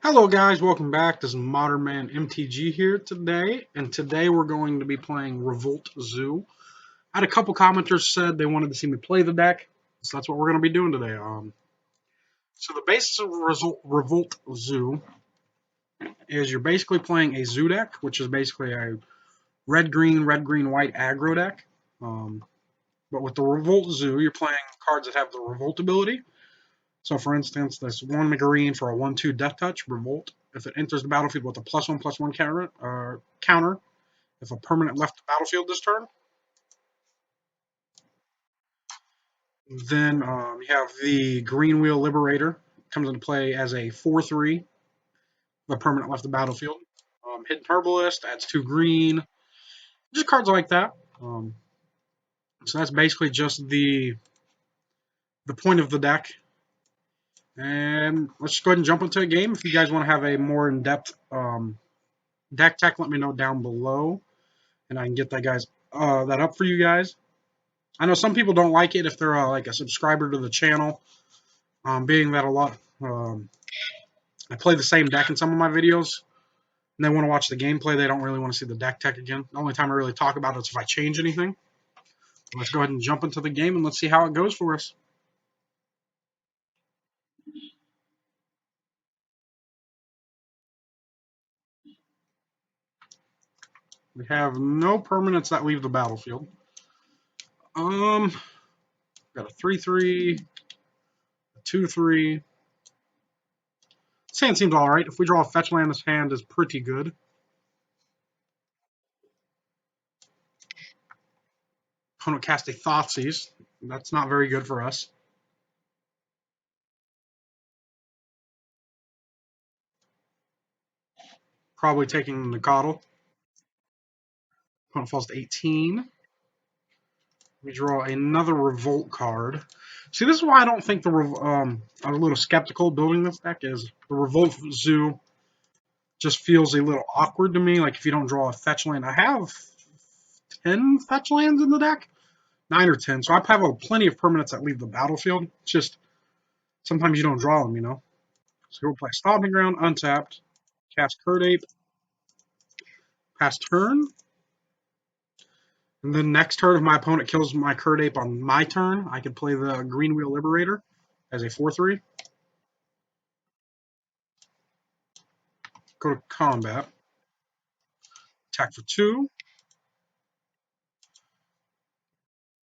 Hello guys, welcome back. This is Modern Man MTG here today, and today we're going to be playing Revolt Zoo. I had a couple commenters said they wanted to see me play the deck, so that's what we're going to be doing today. So the basis of Revolt Zoo is you're basically playing a Zoo deck, which is basically a red green white aggro deck. Um, but with the Revolt Zoo, you're playing cards that have the Revolt ability. So, for instance, this one green for a 1/2 Death Touch, Revolt. If it enters the battlefield with a +1/+1 counter, if a permanent left the battlefield this turn, then you have the Green Wheel Liberator. Comes into play as a 4/3. The permanent left the battlefield. Hidden Herbalist adds 2 green. Just cards like that. So that's basically just the point of the deck. And let's just go ahead and jump into a game. If you guys want to have a more in-depth deck tech, let me know down below, and I can get that up for you guys. I know some people don't like it if they're like a subscriber to the channel, being that a lot I play the same deck in some of my videos, and they want to watch the gameplay. They don't really want to see the deck tech again. The only time I really talk about it is if I change anything. Let's go ahead and jump into the game and let's see how it goes for us. We have no permanents that leave the battlefield. Got a 3/3, a 2/3. This hand seems all right. If we draw a fetch land, this hand is pretty good. Opponent cast a Thoughtseize. That's not very good for us. Probably taking the coddle. Opponent falls to 18. We draw another Revolt card. See, this is why I don't think I'm a little skeptical building this deck. Is the Revolt Zoo just feels a little awkward to me. Like if you don't draw a fetch land, I have 10 fetch lands in the deck, 9 or 10. So I have plenty of permanents that leave the battlefield. It's just sometimes you don't draw them, you know. So we'll play Stomping Ground, untapped, cast Curdape, pass turn. And then next turn, if my opponent kills my Curdape on my turn, I can play the Green Wheel Liberator as a 4/3. Go to combat. Attack for 2.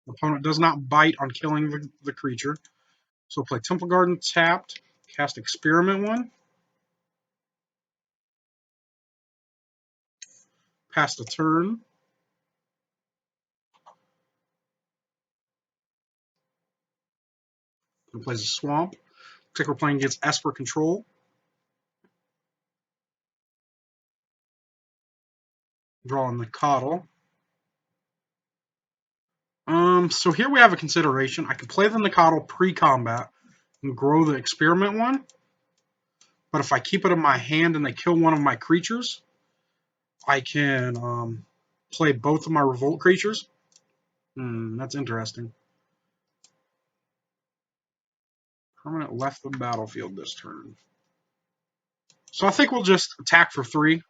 Opponent does not bite on killing the creature. So play Temple Garden tapped. Cast Experiment 1. Pass the turn. And plays a Swamp. Looks like we're playing against Esper Control. Drawing the Coddle. So here we have a consideration. I could play the Nicottle pre-combat and grow the Experiment 1. But if I keep it in my hand and they kill one of my creatures, I can play both of my Revolt creatures. That's interesting. Permanent left the battlefield this turn. So I think we'll just attack for 3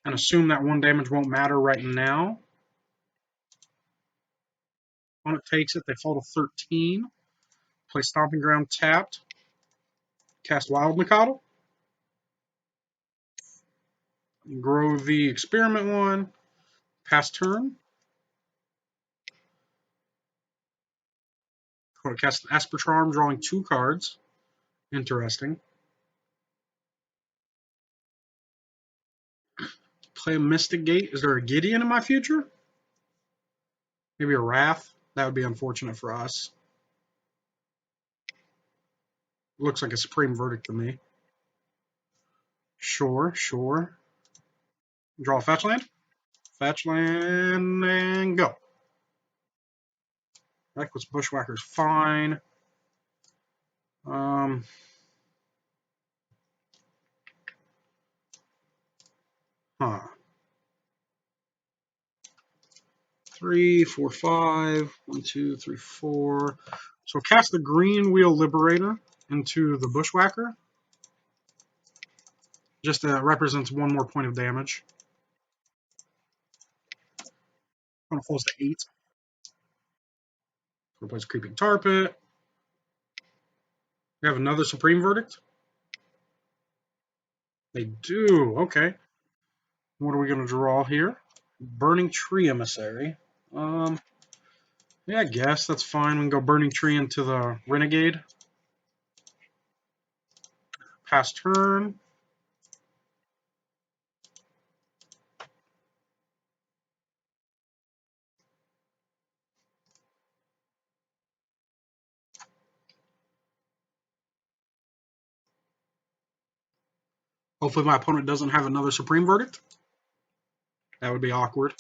and assume that 1 damage won't matter right now. Opponent takes it, they fall to 13. Play Stomping Ground tapped. Cast Wild Nicottle. Grow the Experiment 1. Pass turn. Opponent casts Esper Charm, drawing 2 cards. Interesting. Play a Mystic Gate. Is there a Gideon in my future? Maybe a Wrath? That would be unfortunate for us. Looks like a Supreme Verdict to me. Sure. Draw a fetch land. Fetch land and go. Reckless Bushwhacker's fine. Huh. 3, 4, 5. 1, 2, 3, 4. So cast the Green Wheel Liberator into the Bushwhacker. Just represents one more point of damage. Opponent falls to 8. Replace Creeping Tar Pit. We have another Supreme Verdict. They do. Okay. What are we going to draw here? Burning Tree Emissary. Yeah, I guess that's fine. We can go Burning Tree into the Renegade. Pass turn. Hopefully my opponent doesn't have another Supreme Verdict. That would be awkward.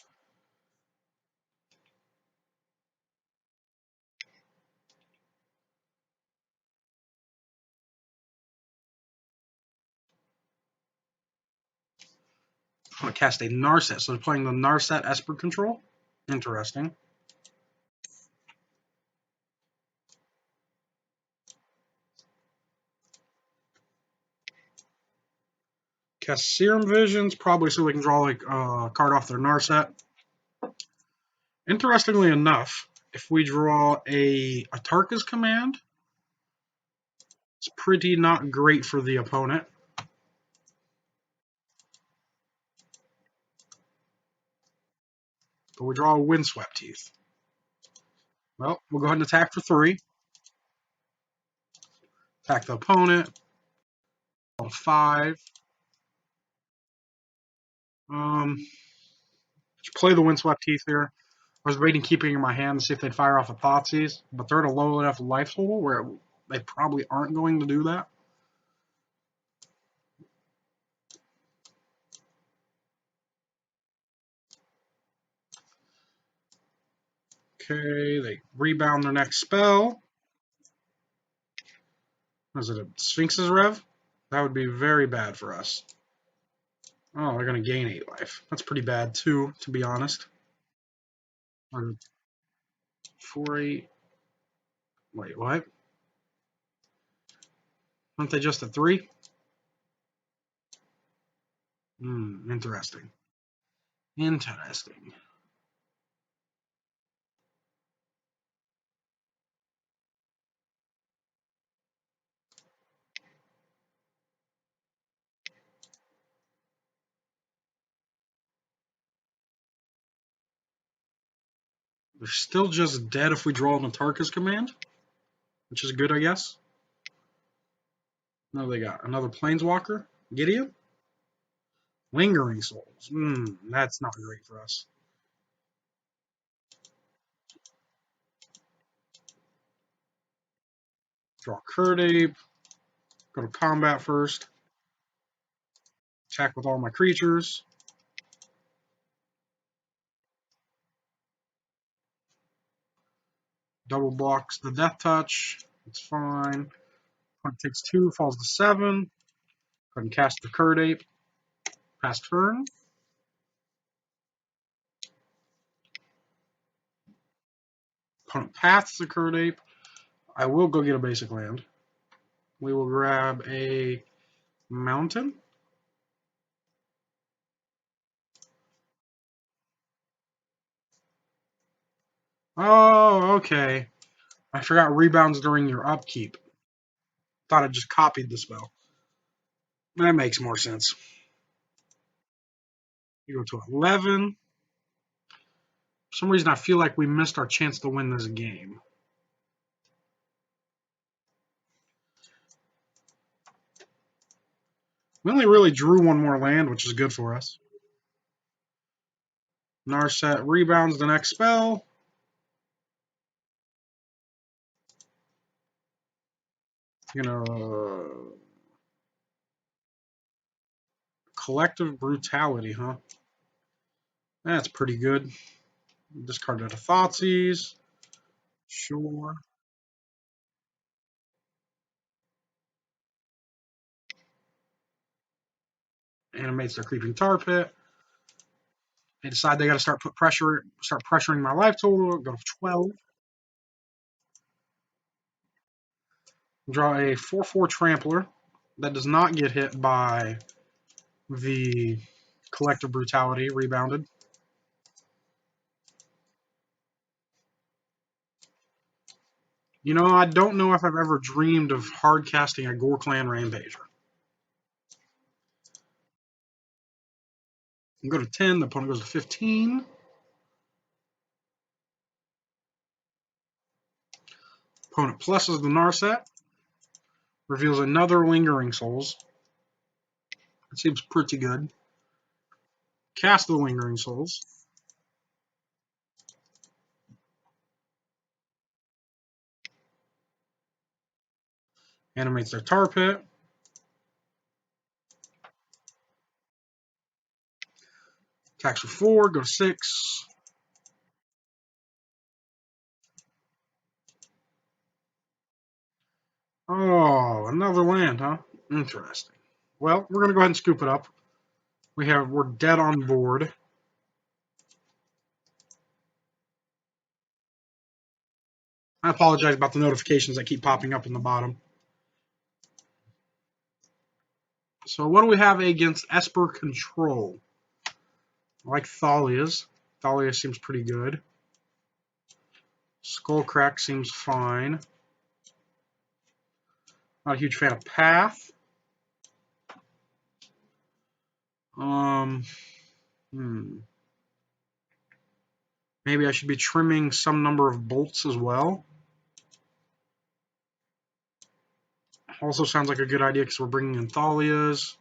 I'm going to cast a Narset. So they're playing the Narset Esper control. Interesting. Cast Serum Visions, probably so they can draw like a card off their Narset. Interestingly enough, if we draw a Atarka's Command, it's pretty not great for the opponent. But we draw a Windswept Teeth. Well, we'll go ahead and attack for 3. Attack the opponent. On 5. Play the Windswept Teeth here. I was waiting, keeping in my hand to see if they'd fire off a Thoughtseize, but they're at a low enough life total where they probably aren't going to do that. Okay, they rebound their next spell. Is it a Sphinx's Rev? That would be very bad for us. Oh, they're going to gain 8 life. That's pretty bad, too, to be honest. 4, 8. Wait, what? Aren't they just at 3? Interesting. Interesting. They're still just dead if we draw an Atarka's Command, which is good, I guess. No, they got another Planeswalker. Gideon? Lingering Souls. That's not great for us. Draw Curdape. Go to combat first. Attack with all my creatures. Double blocks the Death Touch. It's fine. Opponent takes 2, falls to 7. Go ahead and cast the Curdape. Pass turn. Opponent paths the Curdape. I will go get a basic land. We will grab a Mountain. Oh, okay. I forgot rebounds during your upkeep. Thought I just copied the spell. That makes more sense. You go to 11. For some reason, I feel like we missed our chance to win this game. We only really drew one more land, which is good for us. Narset rebounds the next spell. Collective Brutality, huh? That's pretty good. Discarded a Thoughtseize. Sure. Animates their Creeping Tar Pit. They decide they got to start pressuring my life total. Go to 12. Draw a 4/4 Trampler that does not get hit by The Collective Brutality rebounded. You know, I don't know if I've ever dreamed of hard casting a Gore Clan Rampager. You go to 10, the opponent goes to 15. Opponent pluses the Narset. Reveals another Lingering Souls. That seems pretty good. Cast the Lingering Souls. Animates their Tar Pit. Attacks for 4, go to 6. Oh, another land, huh? Interesting. Well, we're gonna go ahead and scoop it up. We're dead on board. I apologize about the notifications that keep popping up in the bottom. So what do we have against Esper Control? I like Thalia's. Thalia seems pretty good. Skullcrack seems fine. Not a huge fan of Path. Um, Maybe I should be trimming some number of bolts as well. Also sounds like a good idea because we're bringing in Thalia's.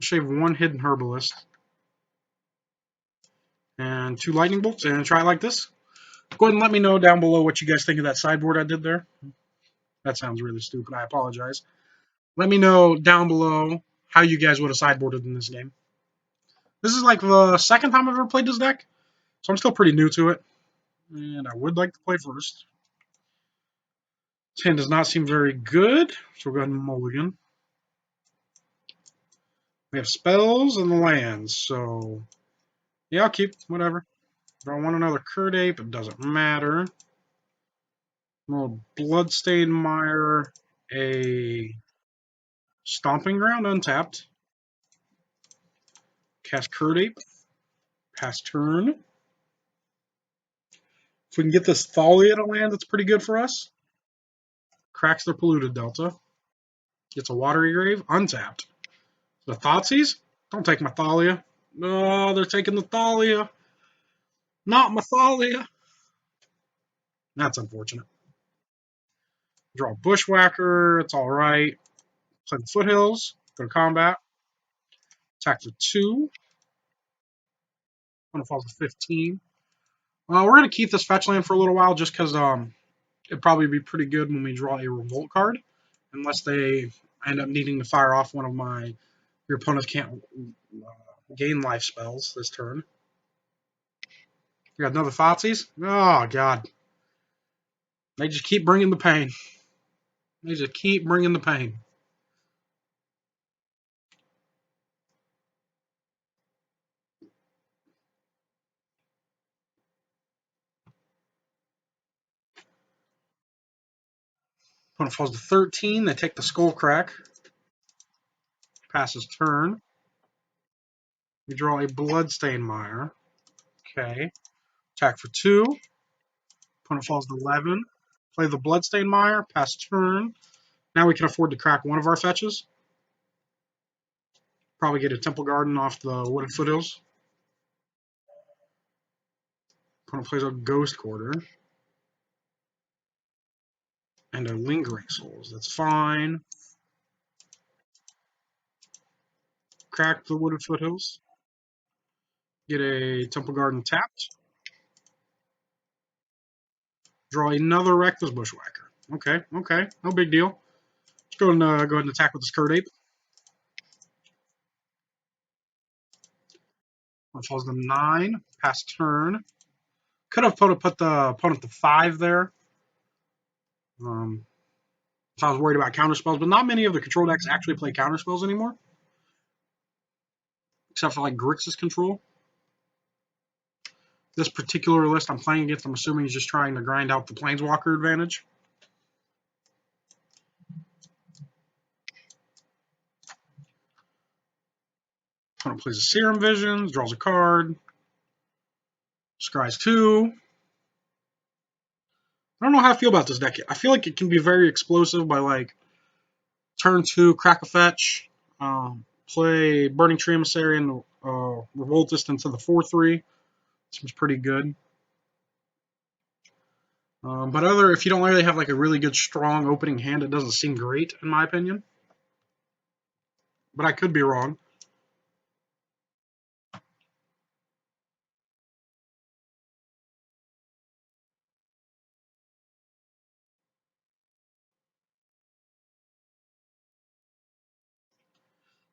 Shave one Hidden Herbalist and 2 Lightning Bolts and try it like this. Go ahead and let me know down below what you guys think of that sideboard I did there. That sounds really stupid. I apologize. Let me know down below how you guys would have sideboarded in this game. This is like the second time I've ever played this deck, so I'm still pretty new to it. And I would like to play first. 10 does not seem very good, so we'll go ahead and mulligan. We have spells and the lands, so yeah, I'll keep whatever. If I want another Curd Ape, it doesn't matter. A little Bloodstained Mire, a Stomping Ground untapped. Cast Curd Ape. Pass turn. If we can get this Thalia to land, that's pretty good for us. Cracks their Polluted Delta. Gets a Watery Grave, untapped. The Thoughtseize? Don't take my Thalia. No, they're taking the Thalia. Not my Thalia. That's unfortunate. Draw a Bushwhacker. It's all right. Play the Foothills. Go to combat. Attack for 2. One falls to 15. We're going to keep this fetch land for a little while just because it'd probably be pretty good when we draw a Revolt card. Unless they end up needing to fire off one of your opponents can't gain life spells this turn. You got another Thoughtseize? Oh, God. They just keep bringing the pain. They just keep bringing the pain. Opponent falls to 13. They take the Skullcrack. Passes turn. We draw a Bloodstained Mire. Okay. Attack for 2. Opponent falls to 11. Play the Bloodstained Mire. Pass turn. Now we can afford to crack one of our fetches. Probably get a Temple Garden off the Wooded Foothills. Opponent plays a Ghost Quarter. And a Lingering Souls. That's fine. Crack the Wooded Foothills. Get a Temple Garden tapped. Draw another Reckless Bushwhacker. Okay, okay. No big deal. Let's go ahead and attack with this Curd Ape. One falls to 9. Pass turn. Could have put the opponent to 5 there. If I was worried about counterspells, but not many of the control decks actually play counterspells anymore. Except for like Grixis control. This particular list I'm playing against, I'm assuming, is just trying to grind out the Planeswalker advantage. Opponent plays a Serum Visions, draws a card, scries 2. I don't know how I feel about this deck. I feel like it can be very explosive by like turn 2, crack a fetch, play Burning Tree Emissary and Revoltist into the 4/3. Seems pretty good. But if you don't really have like a really good strong opening hand, it doesn't seem great in my opinion. But I could be wrong.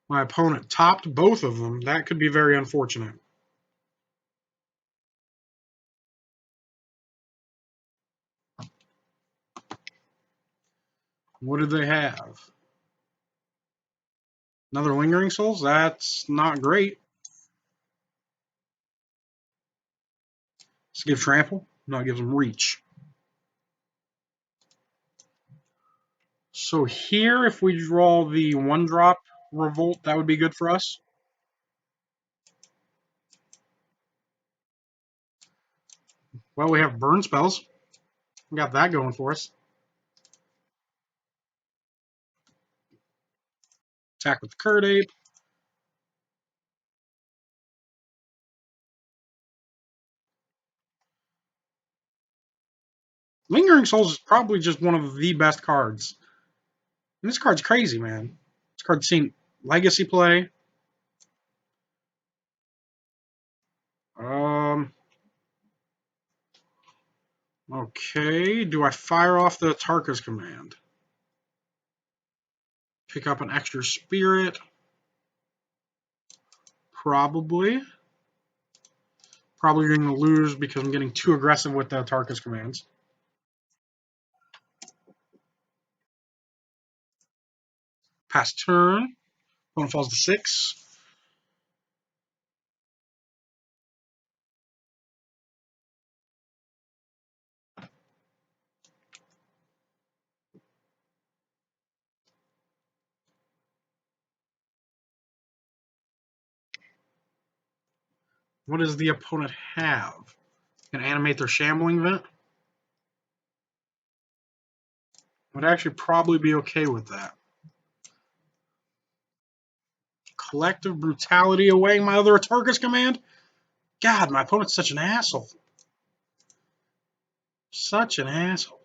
My opponent topped both of them. That could be very unfortunate. What did they have? Another Lingering Souls? That's not great. Let's give Trample. No, it gives them Reach. So here, if we draw the 1-drop Revolt, that would be good for us. Well, we have Burn Spells. We got that going for us. Attack with the Curd Ape. Lingering Souls is probably just one of the best cards. And this card's crazy, man. This card's seen Legacy play. Okay. Do I fire off the Tarka's command? Pick up an extra spirit? Probably. Probably going to lose because I'm getting too aggressive with the Tarka's commands. Pass turn. Opponent falls to 6. What does the opponent have? Can animate their Shambling Vent? Would actually probably be okay with that. Collective Brutality away my other Tarka's command? God, my opponent's such an asshole. Such an asshole.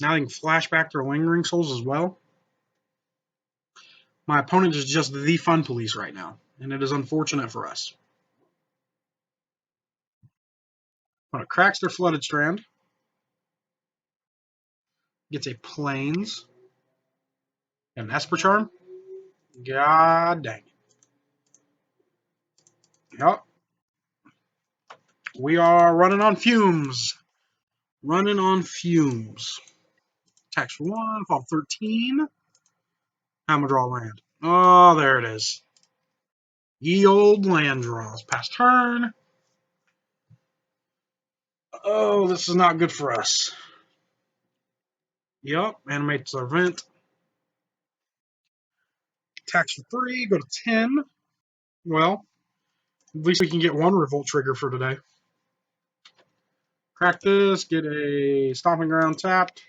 Now they can flashback their Lingering Souls as well. My opponent is just the fun police right now, and it is unfortunate for us. Opponent cracks their Flooded Strand. Gets a Plains. And an Esper Charm. God dang it. Yep. We are running on fumes. Running on fumes. Tax for 1, fall 13. I'm going to draw land. Oh, there it is. Ye old land draws. Pass turn. Oh, this is not good for us. Yup, animates our vent. Tax for 3, go to 10. Well, at least we can get one Revolt trigger for today. Crack this, get a Stomping Ground tapped.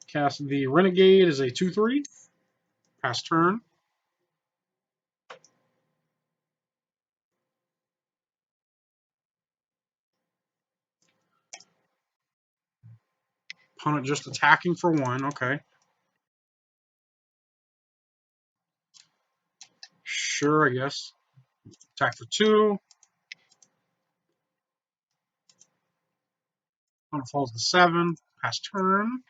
Cast the Renegade as a 2/3. Pass turn. Opponent just attacking for 1. Okay. Sure, I guess. Attack for 2. Opponent falls to 7. Pass turn.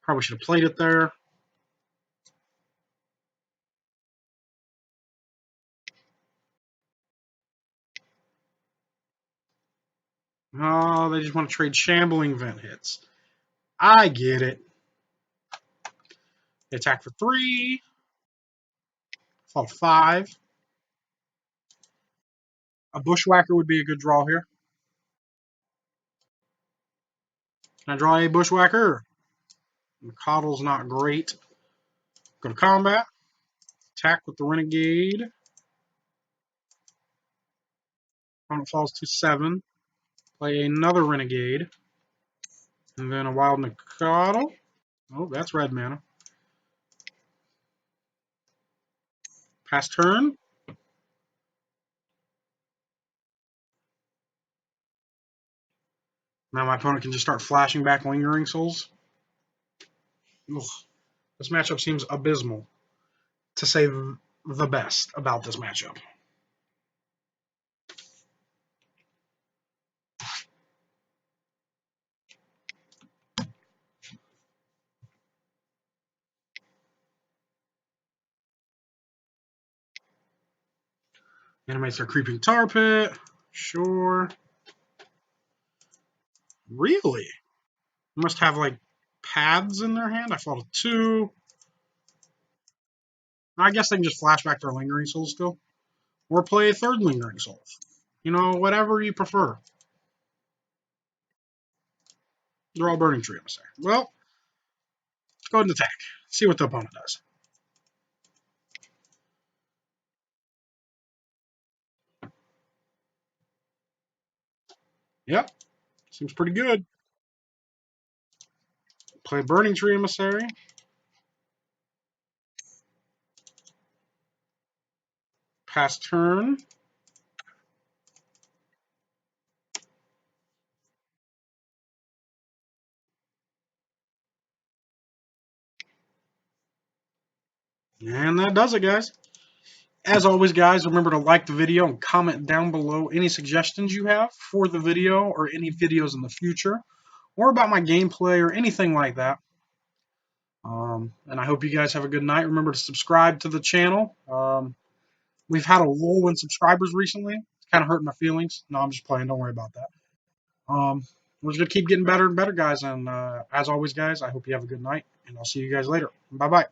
Probably should have played it there. Oh, they just want to trade Shambling Vent hits. I get it. They attack for 3. Fall to 5. A Bushwhacker would be a good draw here. Can I draw a Bushwhacker? The Coddle's not great. Go to combat. Attack with the Renegade. Opponent falls to 7. Play another Renegade. And then a Wild Mikado. Oh, that's red mana. Pass turn. Now my opponent can just start flashing back Lingering Souls. Ugh. This matchup seems abysmal, to say the best about this matchup. Animates their Creeping Tar Pit. Sure. Really? Must have, like, paths in their hand. I fought a 2. I guess they can just flash back their Lingering Souls still. Or play a third Lingering Soul. You know, whatever you prefer. They're all Burning Tree, I'm saying. Well, let's go ahead and attack. See what the opponent does. Yep. Seems pretty good. Play Burning Tree Emissary. Pass turn. And that does it, guys. As always, guys, remember to like the video and comment down below any suggestions you have for the video or any videos in the future, or about my gameplay or anything like that. And I hope you guys have a good night. Remember to subscribe to the channel. We've had a lull in subscribers recently. It's kind of hurting my feelings. No, I'm just playing. Don't worry about that. We're just going to keep getting better and better, guys. And as always, guys, I hope you have a good night, and I'll see you guys later. Bye-bye.